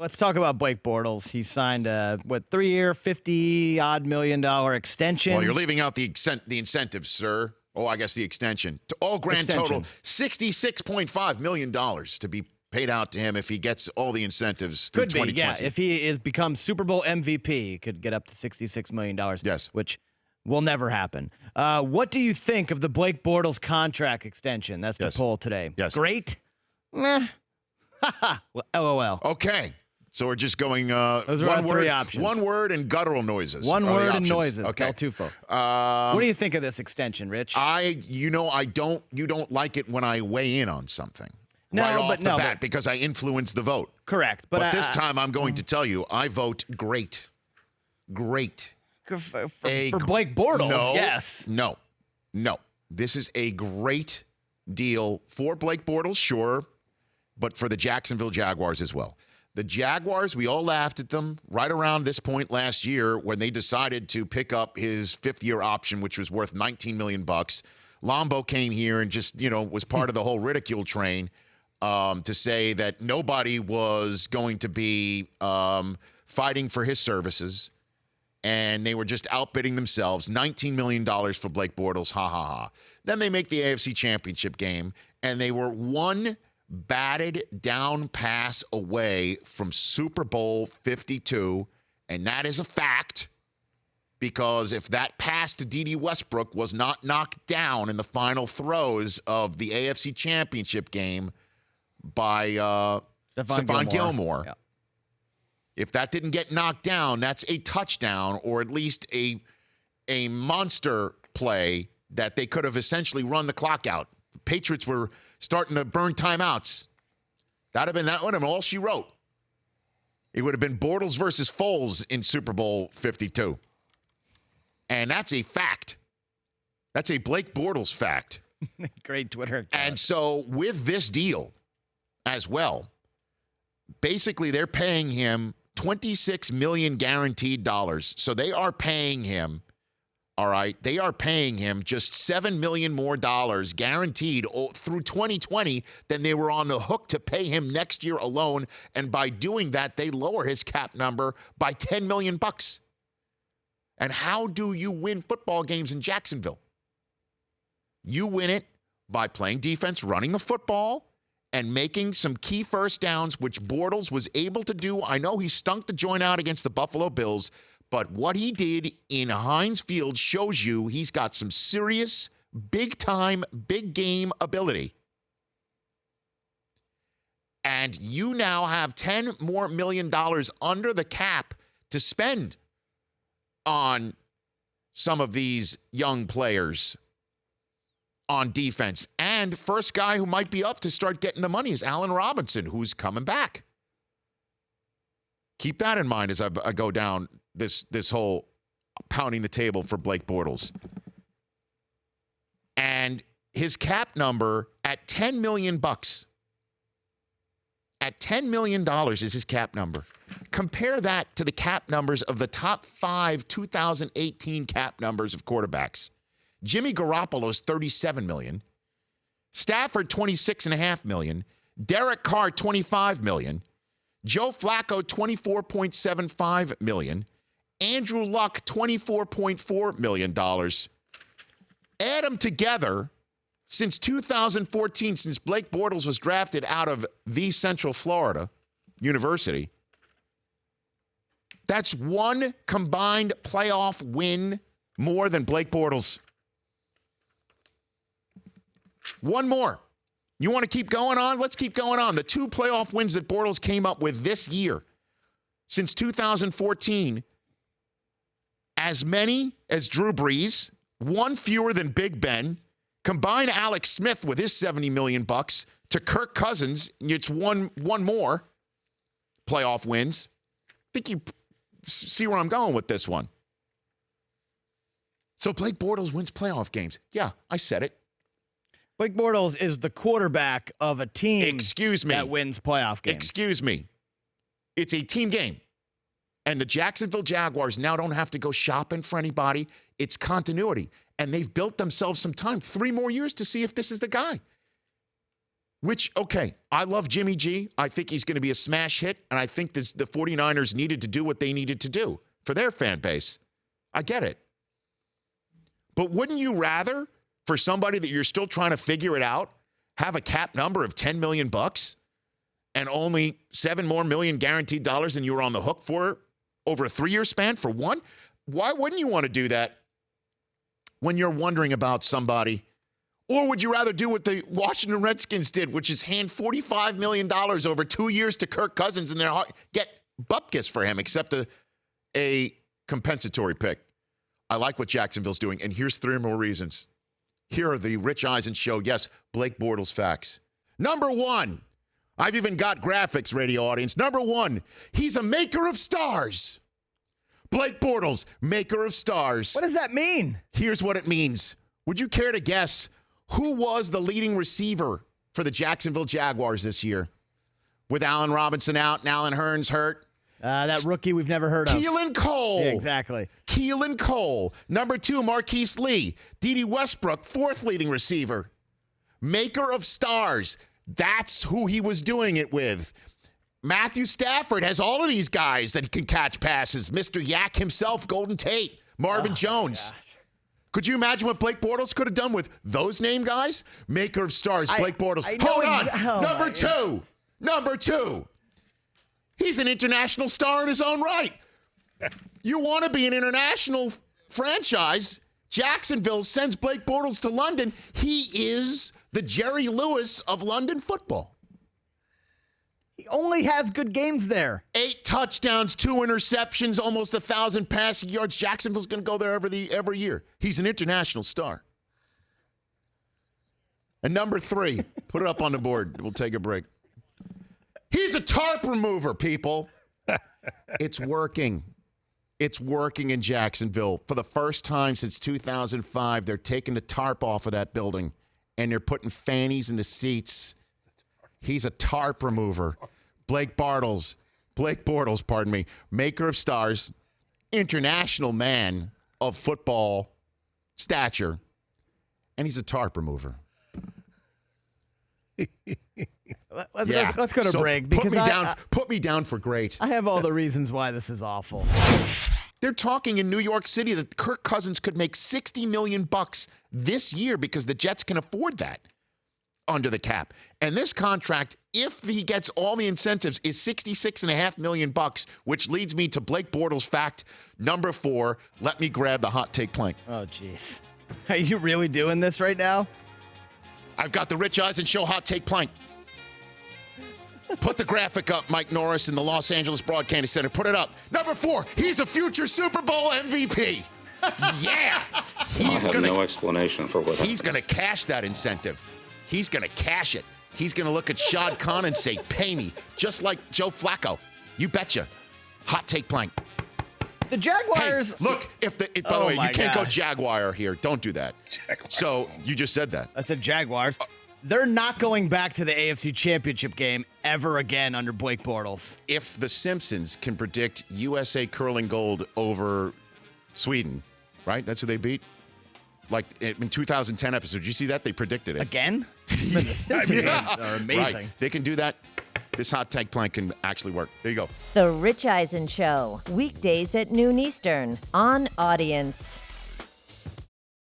Let's talk about Blake Bortles. He signed a 3-year, $50-odd million extension. Well, you're leaving out the incentives, sir. Oh, I guess the extension. All grand total, $66.5 million to be paid out to him if he gets all the incentives through 2020. Yeah. If he becomes Super Bowl MVP, he could get up to $66 million. Yes. Which will never happen. What do you think of the Blake Bortles contract extension? That's the poll today. Yes. Great? Meh. Well, LOL. Okay. So we're just going those are our three options. One word and guttural noises. One word and noises. Okay. Del Tufo. What do you think of this extension, Rich? You don't like it when I weigh in on something. No, right but off the bat, because I influence the vote. Correct. But this time I'm going to tell you, I vote great. Great. For Blake Bortles, yes. No. This is a great deal for Blake Bortles, sure, but for the Jacksonville Jaguars as well. The Jaguars, we all laughed at them right around this point last year when they decided to pick up his fifth-year option, which was worth $19 million. Lombo came here and just, was part of the whole ridicule train to say that nobody was going to be fighting for his services, and they were just outbidding themselves. $19 million for Blake Bortles, ha, ha, ha. Then they make the AFC Championship game, and they were one batted down pass away from Super Bowl 52, and that is a fact, because if that pass to D.D. Westbrook was not knocked down in the final throes of the AFC Championship game by Stephon Gilmore, yeah. If that didn't get knocked down, that's a touchdown, or at least a monster play that they could have essentially run the clock out. Patriots were starting to burn timeouts. That would have been all she wrote. It would have been Bortles versus Foles in Super Bowl 52. And that's a fact. That's a Blake Bortles fact. Great Twitter account. And so with this deal as well, basically they're paying him $26 million guaranteed dollars. So they are paying him, all right, they are paying him just $7 million more dollars guaranteed through 2020 than they were on the hook to pay him next year alone. And by doing that, they lower his cap number by $10 million. And how do you win football games in Jacksonville? You win it by playing defense, running the football, and making some key first downs, which Bortles was able to do. I know he stunk the joint out against the Buffalo Bills, but what he did in Heinz Field shows you he's got some serious, big-time, big-game ability. And you now have $10 more million under the cap to spend on some of these young players on defense. And first guy who might be up to start getting the money is Allen Robinson, who's coming back. Keep that in mind as I go down this whole pounding the table for Blake Bortles. And his cap number at $10 million. At $10 million is his cap number. Compare that to the cap numbers of the top 5 2018 cap numbers of quarterbacks. Jimmy Garoppolo's $37 million. Stafford, $26.5 million. Derek Carr, $25 million. Joe Flacco, $24.75 million. Andrew Luck, $24.4 million. Add them together since 2014, since Blake Bortles was drafted out of the Central Florida University. That's one combined playoff win more than Blake Bortles. One more. You want to keep going on? Let's keep going on. The 2 playoff wins that Bortles came up with this year, since 2014, as many as Drew Brees, 1 fewer than Big Ben. Combine Alex Smith with his $70 million to Kirk Cousins, it's one more playoff wins. I think you see where I'm going with this one. So Blake Bortles wins playoff games. Yeah, I said it. Blake Bortles is the quarterback of a team that wins playoff games. Excuse me. It's a team game. And the Jacksonville Jaguars now don't have to go shopping for anybody. It's continuity. And they've built themselves some time, 3 more years to see if this is the guy. Which, okay, I love Jimmy G. I think he's going to be a smash hit, and I think the 49ers needed to do what they needed to do for their fan base. I get it. But wouldn't you rather, for somebody that you're still trying to figure it out, have a cap number of $10 million and only $7 million guaranteed dollars than you were on the hook for over a 3-year span for one? Why wouldn't you want to do that when you're wondering about somebody? Or would you rather do what the Washington Redskins did, which is hand $45 million over 2 years to Kirk Cousins and get bupkis for him, except a compensatory pick? I like what Jacksonville's doing, and here's 3 more reasons. Here are the Rich Eisen Show, yes, Blake Bortles facts. Number 1, I've even got graphics, radio audience. Number 1, he's a maker of stars. Blake Bortles, maker of stars. What does that mean? Here's what it means. Would you care to guess who was the leading receiver for the Jacksonville Jaguars this year? With Allen Robinson out and Allen Hurns hurt. That rookie we've never heard of. Keelan Cole. Yeah, exactly. Keelan Cole. Number 2, Marquise Lee. Dede Westbrook, 4th leading receiver. Maker of stars. That's who he was doing it with. Matthew Stafford has all of these guys that can catch passes. Mr. Yak himself, Golden Tate, Marvin Jones. Could you imagine what Blake Bortles could have done with those name guys? Maker of stars, Blake Bortles. Hold on. Number two. He's an international star in his own right. You want to be an international franchise. Jacksonville sends Blake Bortles to London. He is the Jerry Lewis of London football. He only has good games there. 8 touchdowns, 2 interceptions, almost 1,000 passing yards. Jacksonville's going to go there every year. He's an international star. And number 3, put it up on the board. We'll take a break. He's a tarp remover, people. It's working. It's working in Jacksonville. For the first time since 2005, they're taking the tarp off of that building, and they're putting fannies in the seats. He's a tarp remover. Blake Bortles, pardon me, maker of stars, international man of football stature, and he's a tarp remover. Let's go to break. Because put me down for great. I have all the reasons why this is awful. They're talking in New York City that Kirk Cousins could make $60 million this year because the Jets can afford that under the cap. And this contract, if he gets all the incentives, is $66.5 million, which leads me to Blake Bortles fact number 4. Let me grab the hot take plank. Oh, jeez. Are you really doing this right now? I've got the Rich Eisen Show hot take plank. Put the graphic up, Mike Norris in the Los Angeles Broadcasting Center. Put it up. Number 4, he's a future Super Bowl MVP. Yeah. I have no explanation for what he's going to cash that incentive. He's going to cash it. He's going to look at Shad Khan and say, pay me, just like Joe Flacco. You betcha. Hot take plank. The Jaguars. Hey, look, by the way, you can't go Jaguar here. Don't do that. So you just said that. I said Jaguars. They're not going back to the AFC Championship game ever again under Blake Bortles. If the Simpsons can predict USA curling gold over Sweden, right? That's who they beat? Like in 2010 episode. Did you see that? They predicted it. Again? The Simpsons are amazing. Right. They can do that. This hot take plank can actually work. There you go. The Rich Eisen Show, weekdays at noon Eastern on Audience.